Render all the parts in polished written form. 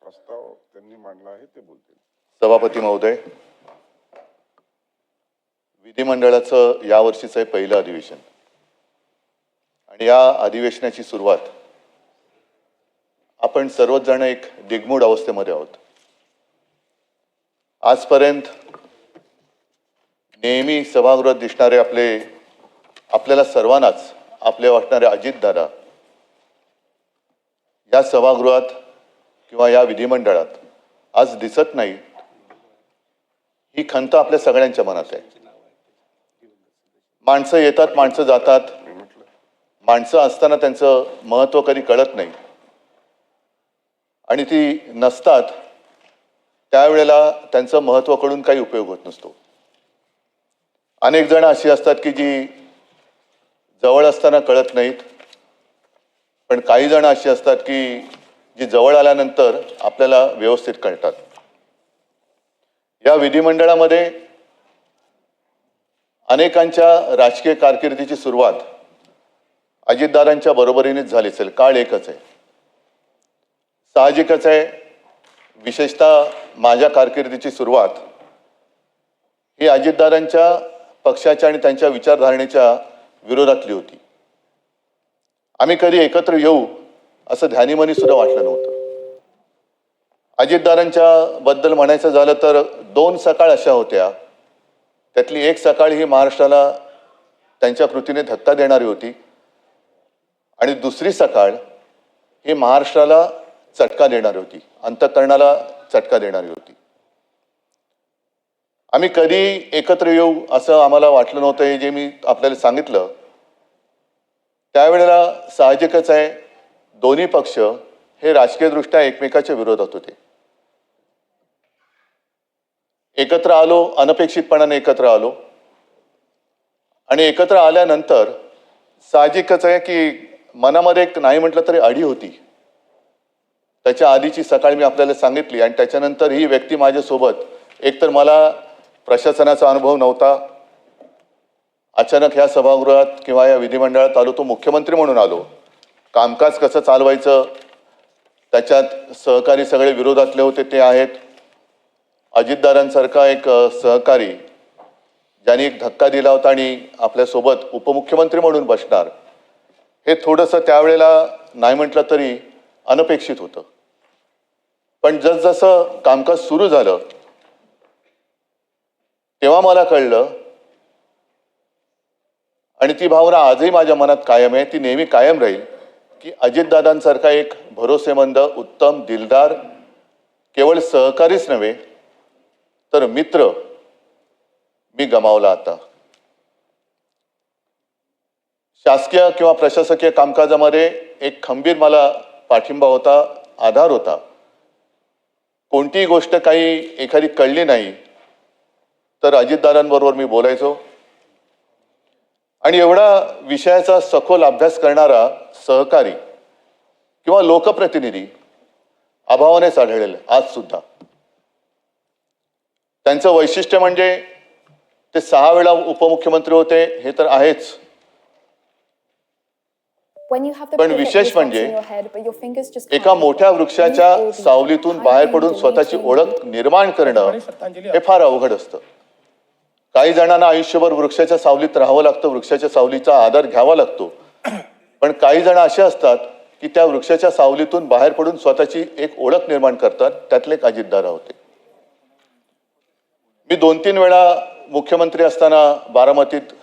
प्रस्ताव त्यांनी मांडला आहे ते बोलतील. सभापती महोदय, विधिमंडळाचं यावर्षीचं हे पहिलं अधिवेशन आणि या अधिवेशनाची सुरुवात आपण सर्वच जण एक दिग्मूढ अवस्थेमध्ये आहोत. आजपर्यंत नेहमी सभागृहात दिसणारे आपल्याला सर्वांनाच आपले वाटणारे अजितदादा या सभागृहात किंवा या विधिमंडळात आज दिसत नाही, ही खंत आपल्या सगळ्यांच्या मनात आहे. माणसं येतात, माणसं जातात, माणसं असताना त्यांचं महत्त्व कधी कळत नाही आणि ती नसतात त्यावेळेला त्यांचं महत्त्व कळून काही उपयोग होत नसतो. अनेक जण अशी असतात की जी जवळ असताना कळत नाहीत, पण काही जण अशी असतात की जी जवळ आल्यानंतर आपल्याला व्यवस्थित कळतात. या विधिमंडळामध्ये अनेकांच्या राजकीय कारकिर्दीची सुरुवात अजितदादांच्या बरोबरीनेच झाली असेल. काळ एकच आहे, साहजिकच आहे. विशेषतः माझ्या कारकिर्दीची सुरुवात ही अजितदादांच्या पक्षाच्या आणि त्यांच्या विचारधारणेच्या विरोधातली होती. आम्ही कधी एकत्र येऊ असं ध्यानीमनी सुद्धा वाटलं नव्हतं. अजितदादांच्या बद्दल म्हणायचं झालं तर 2 सकाळ अशा होत्या, त्यातली एक सकाळ ही महाराष्ट्राला त्यांच्या कृतीने धक्का देणारी होती आणि दुसरी सकाळ ही महाराष्ट्राला चटका देणारी होती, अंतःकरणाला चटका देणारी होती. आम्ही कधी एकत्र येऊ असं आम्हाला वाटलं नव्हतं. हे जे मी आपल्याला सांगितलं त्यावेळेला साहजिकच आहे, दोन्ही पक्ष हे राजकीयदृष्ट्या एकमेकाच्या विरोधात होते. एकत्र आलो, अनपेक्षितपणाने एकत्र आलो आणि एकत्र आल्यानंतर साहजिकच आहे की मनामध्ये एक नाही म्हटलं तरी अढी होती. त्याच्या आधीची सकाळ मी आपल्याला सांगितली आणि त्याच्यानंतर ही व्यक्ती माझ्यासोबत, एकतर मला प्रशासनाचा अनुभव नव्हता, अचानक ह्या सभागृहात किंवा या विधिमंडळात आलो तो मुख्यमंत्री म्हणून आलो. कामकाज कसं चालवायचं त्याच्यात सहकारी सगळे विरोधातले होते ते आहेत. अजितदादांसारखा एक सहकारी ज्यांनी एक धक्का दिला होता आणि आपल्यासोबत उपमुख्यमंत्री म्हणून बसणार, हे थोडंसं त्यावेळेला नाही म्हटलं तरी अनपेक्षित होतं. पण जसजसं कामकाज सुरू झालं तेव्हा मला कळलं आणि ती भावना आजही माझ्या मनात कायम आहे, ती नेहमी कायम राहील की अजितदादांसारखा एक भरोसेमंद, उत्तम, दिलदार केवळ सहकारीच नव्हे तर मित्र मी गमावला. आता शासकीय किंवा प्रशासकीय कामकाजामध्ये एक खंबीर मला पाठिंबा होता, आधार होता. कोणतीही गोष्ट काही एखादी कळली नाही तर अजितदादांबरोबर मी बोलायचो आणि एवढा विषयाचा सखोल अभ्यास करणारा सहकारी किंवा लोकप्रतिनिधी अभावानेच आढळले आज सुद्धा. त्यांचं वैशिष्ट्य म्हणजे ते 6 वेळा उपमुख्यमंत्री होते हे तर आहेच, पण विशेष म्हणजे एका मोठ्या वृक्षाच्या सावलीतून बाहेर पडून स्वतःची ओळख निर्माण करणं हे फार अवघड असतं. काही जणांना आयुष्यभर वृक्षाच्या सावलीत राहावं लागतं, वृक्षाच्या सावलीचा आधार घ्यावा लागतो, पण काही जण असे असतात की त्या वृक्षाच्या सावलीतून बाहेर पडून स्वतःची एक ओळख निर्माण करतात. त्यातले एक अजितदादा होते. मी 2-3 वेळा मुख्यमंत्री असताना बारामतीत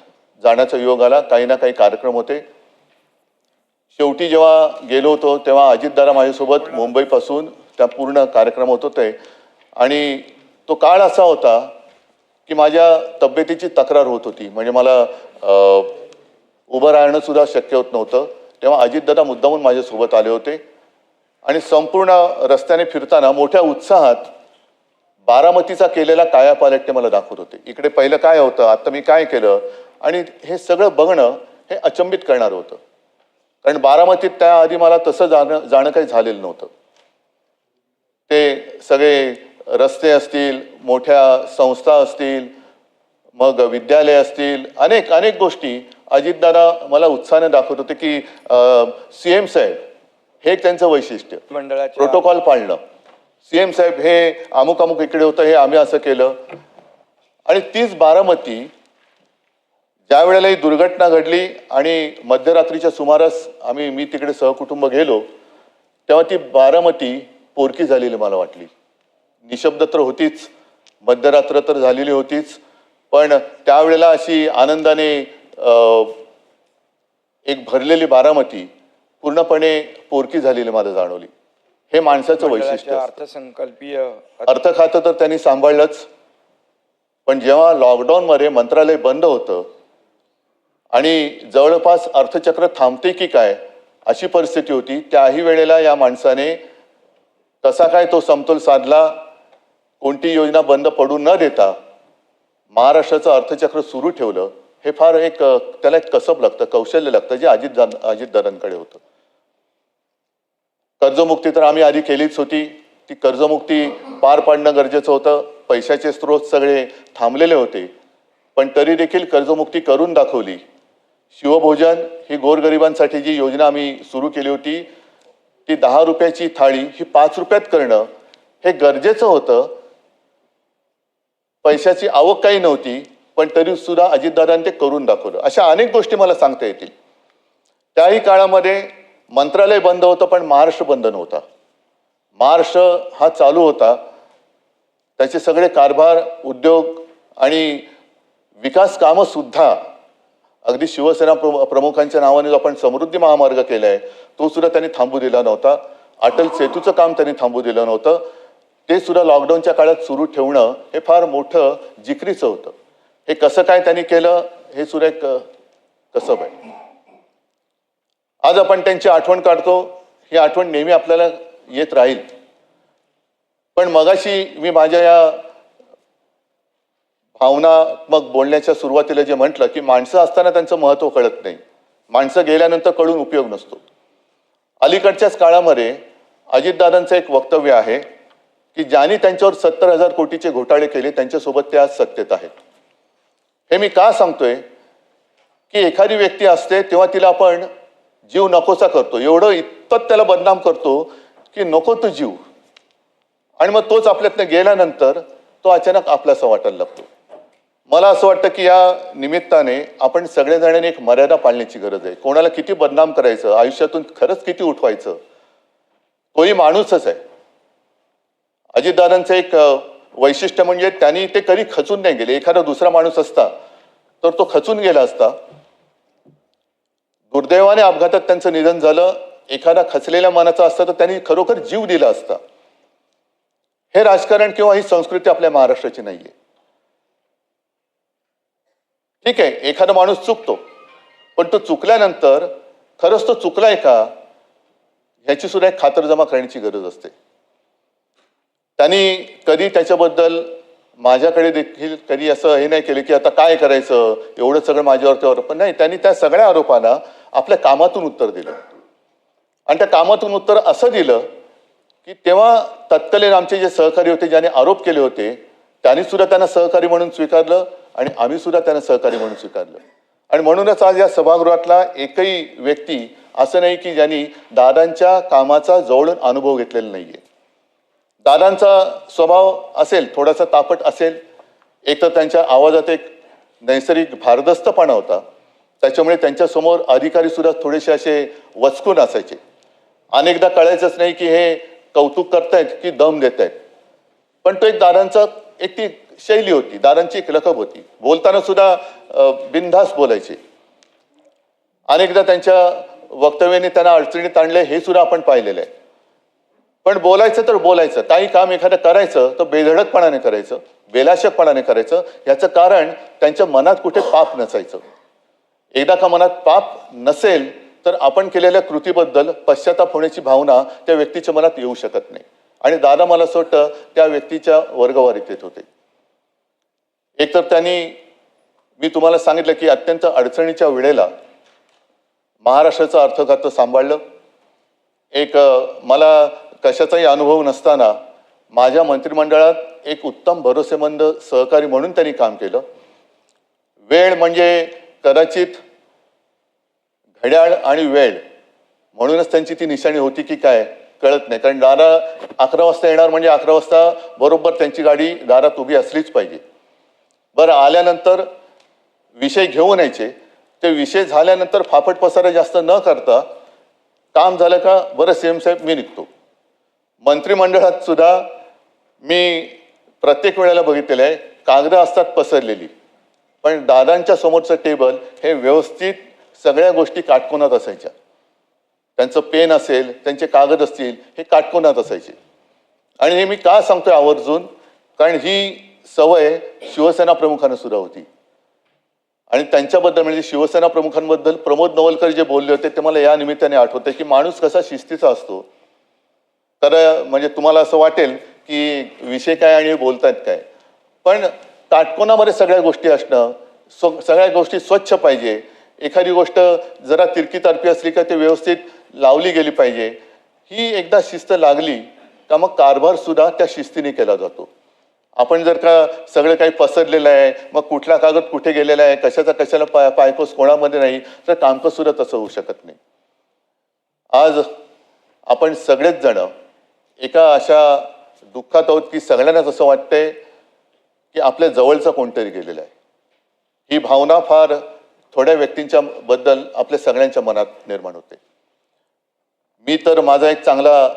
जाण्याचा योग आला. काही ना काही कार्यक्रम होते. शेवटी जेव्हा गेलो होतो तेव्हा अजितदादा माझ्यासोबत मुंबईपासून त्या पूर्ण कार्यक्रम होत होते आणि तो काळ असा होता की माझ्या तब्येतीची तक्रार होत होती. म्हणजे मला उभं राहणं सुद्धा शक्य होत नव्हतं. तेव्हा अजितदादा मुद्दामून माझ्यासोबत आले होते आणि संपूर्ण रस्त्याने फिरताना मोठ्या उत्साहात बारामतीचा केलेला कायापालट ते मला दाखवत होते. इकडे पहिलं काय होतं, आता मी काय केलं, आणि हे सगळं बघणं हे अचंबित करणारं होतं. कारण बारामतीत त्याआधी मला तसं जाणं काही झालेलं नव्हतं. ते सगळे रस्ते असतील, मोठ्या संस्था असतील, मग विद्यालय असतील, अनेक अनेक गोष्टी अजितदादा मला उत्साहाने दाखवत होते की CM साहेब हे एक त्यांचं वैशिष्ट्य, प्रोटोकॉल पाळणं. CM साहेब हे अमुक अमुक इकडे होतं, हे आम्ही असं केलं. आणि तीच बारामती ज्या वेळेला ही दुर्घटना घडली आणि मध्यरात्रीच्या सुमारास मी तिकडे सहकुटुंब गेलो, तेव्हा ती बारामती पोरकी झालेली मला वाटली. निशब्द तर होतीच, मध्यरात्र तर झालेली होतीच, पण त्यावेळेला अशी आनंदाने एक भरलेली बारामती पूर्णपणे पोरकी झालेली मला जाणवली. हे माणसाचं वैशिष्ट्य. अर्थसंकल्पीय अर्थ खातं तर त्यांनी सांभाळलंच, पण जेव्हा लॉकडाऊनमध्ये मंत्रालय बंद होतं आणि जवळपास अर्थचक्र थांबते की काय अशी परिस्थिती होती, त्याही वेळेला या माणसाने कसा काय तो समतोल साधला, कोणती योजना बंद पडू न देता महाराष्ट्राचं अर्थचक्र सुरू ठेवलं. हे फार त्याला एक कसब लागतं, कौशल्य लागतं, जे अजितदादांकडे होतं. कर्जमुक्ती तर आम्ही आधी केलीच होती. ती कर्जमुक्ती पार पाडणं गरजेचं होतं. पैशाचे स्रोत सगळे थांबलेले होते, पण तरी देखील कर्जमुक्ती करून दाखवली. शिवभोजन ही गोरगरिबांसाठी जी योजना आम्ही सुरू केली होती, ती 10 रुपयाची थाळी ही 5 रुपयात करणं हे गरजेचं होतं. पैशाची आवक काही नव्हती, पण तरी सुद्धा अजितदादांनी ते करून दाखवलं. अशा अनेक गोष्टी मला सांगता येतील. त्याही काळामध्ये मंत्रालय बंद होतं, पण महाराष्ट्र बंद नव्हता. महाराष्ट्र हा चालू होता. त्याचे सगळे कारभार, उद्योग आणि विकास कामं सुद्धा अगदी शिवसेना प्रमुखांच्या नावाने जो आपण समृद्धी महामार्ग केलाय, तो सुद्धा त्यांनी थांबू दिला नव्हता. अटल सेतूचं काम त्यांनी थांबू दिलं नव्हतं. ते सुद्धा लॉकडाऊनच्या काळात सुरू ठेवणं हे फार मोठं जिकरीचं होतं. हे कसं काय त्यांनी केलं हे सुद्धा एक कसब आहे. आज आपण त्यांची आठवण काढतो, ही आठवण नेहमी आपल्याला येत राहील. पण मगाशी मी माझ्या या भावनात्मक बोलण्याच्या सुरुवातीला जे म्हटलं की माणसं असताना त्यांचं महत्त्व कळत नाही, माणसं गेल्यानंतर कळून उपयोग नसतो. अलीकडच्याच काळामध्ये अजितदादांचं एक वक्तव्य आहे की ज्यांनी त्यांच्यावर 70,000 कोटीचे घोटाळे केले त्यांच्यासोबत ते आज सत्तेत आहेत. हे मी का सांगतोय की एखादी व्यक्ती असते तेव्हा तिला आपण जीव नकोसा करतो, एवढं इतपत त्याला बदनाम करतो की नको तो जीव, आणि मग तोच आपल्यातनं गेल्यानंतर तो अचानक आपल्यासा वाटायला लागतो. मला असं वाटतं की या निमित्ताने आपण सगळेजणांनी एक मर्यादा पाळण्याची गरज आहे. कोणाला किती बदनाम करायचं, आयुष्यातून खरंच किती उठवायचं, तोही माणूसच आहे. अजितदादांचं एक वैशिष्ट्य म्हणजे त्यांनी ते कधी खचून नाही गेले. एखादा दुसरा माणूस असता तर तो खचून गेला असता. दुर्दैवाने अपघातात त्यांचं निधन झालं. एखादा खचलेल्या मनाचा असता तर त्यांनी खरोखर जीव दिला असता. हे राजकारण किंवा ही संस्कृती आपल्या महाराष्ट्राची नाहीये. ठीक आहे, एखादा माणूस चुकतो, पण तो चुकल्यानंतर खरंच तो चुकलाय का ह्याची सुद्धा एक खातरजमा करण्याची गरज असते. त्यांनी कधी त्याच्याबद्दल माझ्याकडे देखील कधी असं हे नाही केलं की आता काय करायचं, एवढं सगळं माझ्यावरती आरोप. पण नाही, त्यांनी त्या सगळ्या आरोपांना आपल्या कामातून उत्तर दिलं. आणि त्या कामातून उत्तर असं दिलं की तेव्हा तत्कालीन आमचे जे सहकारी होते, ज्याने आरोप केले होते, त्यांनी सुद्धा त्यांना सहकारी म्हणून स्वीकारलं आणि आम्ही सुद्धा त्यांना सहकारी म्हणून स्वीकारलं. आणि म्हणूनच आज या सभागृहातला एकही व्यक्ती असं नाही की ज्यांनी दादांच्या कामाचा जवळून अनुभव घेतलेला नाहीये. दादांचा स्वभाव असेल, थोडासा तापट असेल, एक तर त्यांच्या आवाजात एक नैसर्गिक भारदस्तपणा होता, त्याच्यामुळे त्यांच्यासमोर अधिकारी सुद्धा थोडेसे असे वचकून असायचे. अनेकदा कळायचंच नाही की हे कौतुक करतायत की दम देत आहेत. पण तो एक दादांचा एक ती शैली होती, दादांची एक लकब होती. बोलताना सुद्धा बिनधास्त बोलायचे. अनेकदा त्यांच्या वक्तव्याने त्यांना अडचणीत आणले हे सुद्धा आपण पाहिलेलं आहे. पण बोलायचं तर बोलायचं, काही काम एखादं करायचं तर बेधडकपणाने करायचं, बेलाशकपणाने करायचं. याचं कारण त्यांच्या मनात कुठे पाप नसायचं. एकदा का मनात पाप नसेल तर आपण केलेल्या कृतीबद्दल पश्चाताप होण्याची भावना त्या व्यक्तीच्या मनात येऊ शकत नाही. आणि दादा मला असं वाटतं त्या व्यक्तीच्या वर्गवारीत येत होते. एकतर त्यांनी, मी तुम्हाला सांगितलं की अत्यंत अडचणीच्या वेळेला महाराष्ट्राचं अर्थखातं सांभाळलं. एक मला कशाचाही अनुभव नसताना माझ्या मंत्रिमंडळात एक उत्तम भरोसेमंद सहकारी म्हणून त्यांनी काम केलं. वेळ म्हणजे कदाचित घड्याळ आणि वेळ म्हणूनच त्यांची ती निशाणी होती की काय, कळत नाही. कारण दादा 11 वाजता येणार म्हणजे 11 वाजता बरोबर त्यांची गाडी दारात उभी असलीच पाहिजे. बरं, आल्यानंतर विषय घेऊन यायचे. ते विषय झाल्यानंतर फाफट पसारा जास्त न करता काम झालं का बरं सीएम साहेब मी निघतो. मंत्रिमंडळात सुद्धा मी प्रत्येक वेळेला बघितलेलं आहे, कागदं असतात पसरलेली, पण दादांच्या समोरचं टेबल हे व्यवस्थित सगळ्या गोष्टी काटकोनात असायच्या. त्यांचं पेन असेल, त्यांचे कागद असतील, हे काटकोनात असायचे. आणि हे मी का सांगतोय आवर्जून, कारण ही सवय शिवसेना प्रमुखांना सुद्धा होती. आणि त्यांच्याबद्दल म्हणजे शिवसेना प्रमुखांबद्दल प्रमोद नवलकर जे बोलले होते ते मला या निमित्ताने आठवते की माणूस कसा शिस्तीचा असतो. तर म्हणजे तुम्हाला असं वाटेल की विषय काय आणि बोलतायत काय, पण काटकोनामध्ये सगळ्या गोष्टी असणं, सगळ्या गोष्टी स्वच्छ पाहिजे. एखादी गोष्ट जरा तिरकी तारपी असली का ते व्यवस्थित लावली गेली पाहिजे. ही एकदा शिस्त लागली का मग कारभार सुद्धा त्या शिस्तीने केला जातो. आपण जर का सगळं काही पसरलेलं आहे, मग कुठला कागद कुठे गेलेला आहे, कशाचा कशाला पायकोस कोणामध्ये नाही, तर कामकाज सुद्धा तसं होऊ शकत नाही. आज आपण सगळेच जण एका अशा दुःखात आहोत की सगळ्यांनाच असं वाटतंय की आपल्या जवळचा कोणतरी गेलेला आहे. ही भावना फार थोड्या व्यक्तींच्या बद्दल आपल्या सगळ्यांच्या मनात निर्माण होते. मी तर माझा एक चांगला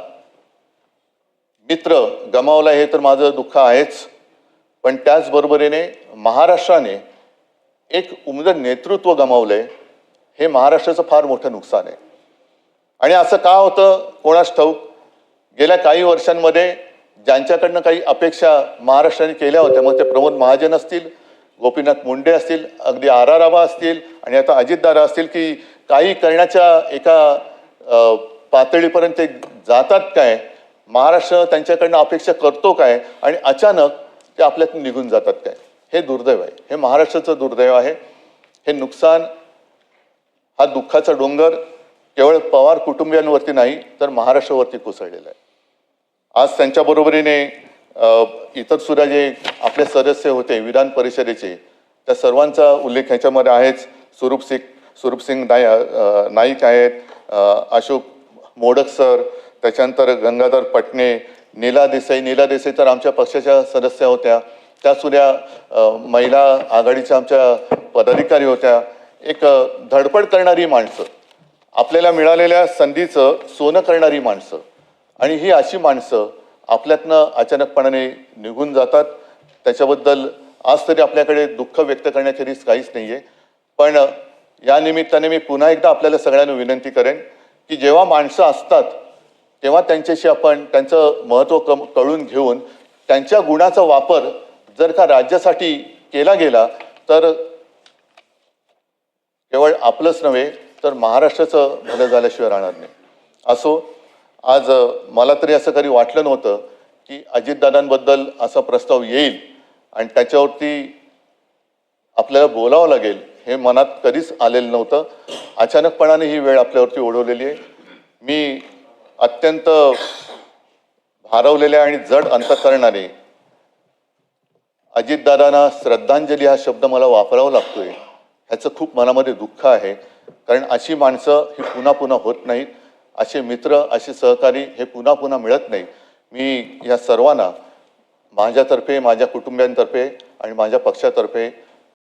मित्र गमावला हे तर माझं दुःख आहेच, पण त्याचबरोबरीने महाराष्ट्राने एक उमद नेतृत्व गमावलंय हे महाराष्ट्राचं फार मोठं नुकसान आहे. आणि असं का होतं कोणास ठाऊक. गेल्या काही वर्षांमध्ये ज्यांच्याकडनं काही अपेक्षा महाराष्ट्राने केल्या होत्या, मग ते प्रमोद महाजन असतील, गोपीनाथ मुंडे असतील, अगदी आर आबा असतील आणि आता अजितदादा असतील, की काही करण्याच्या एका पातळीपर्यंत ते जातात काय, महाराष्ट्र त्यांच्याकडनं अपेक्षा करतो काय आणि अचानक ते आपल्यातून निघून जातात काय. हे दुर्दैव आहे, हे महाराष्ट्राचं दुर्दैव आहे. हे नुकसान, हा दुःखाचा डोंगर केवळ पवार कुटुंबियांवरती नाही तर महाराष्ट्रावरती कोसळलेला आहे. आज त्यांच्या बरोबरीने इतर सुद्धा जे आपले सदस्य होते विधान परिषदेचे, त्या सर्वांचा उल्लेख ह्याच्यामध्ये आहेच. स्वरूपसिंग नाईक आहेत, अशोक मोडक सर, त्याच्यानंतर गंगाधर पटणे, नीला देसाई तर आमच्या पक्षाच्या सदस्य होत्या. त्या सुद्धा महिला आघाडीच्या आमच्या पदाधिकारी होत्या. एक धडपड करणारी माणसं, आपल्याला मिळालेल्या संधीचं सोनं करणारी माणसं, आणि ही अशी माणसं आपल्यातनं अचानकपणाने निघून जातात. त्याच्याबद्दल आज तरी आपल्याकडे दुःख व्यक्त करण्याखेरीज काहीच नाही आहे. पण या निमित्ताने मी पुन्हा एकदा आपल्याला सगळ्यांना विनंती करेन की जेव्हा माणसं असतात तेव्हा त्यांच्याशी आपण त्यांचं महत्त्व कळून घेऊन त्यांच्या गुणाचा वापर जर का राज्यासाठी केला गेला तर केवळ आपलंच नव्हे तर महाराष्ट्राचं भलं झाल्याशिवाय राहणार नाही. असो, आज मला तरी असं कधी वाटलं नव्हतं की अजितदादांबद्दल असा प्रस्ताव येईल आणि त्याच्यावरती आपल्याला बोलावं लागेल, हे मनात कधीच आलेलं नव्हतं. अचानकपणाने ही वेळ आपल्यावरती ओढवलेली आहे. मी अत्यंत भारावलेल्या आणि जड अंतःकरणाने अजितदादांना श्रद्धांजली हा शब्द मला वापरावा लागतोय, ह्याचं खूप मनामध्ये दुःख आहे. कारण अशी माणसं ही पुन्हा पुन्हा होत नाहीत, असे मित्र, असे सहकारी हे पुन्हा पुन्हा मिळत नाही. मी या सर्वांना माझ्यातर्फे, माझ्या कुटुंबियांतर्फे आणि माझ्या पक्षातर्फे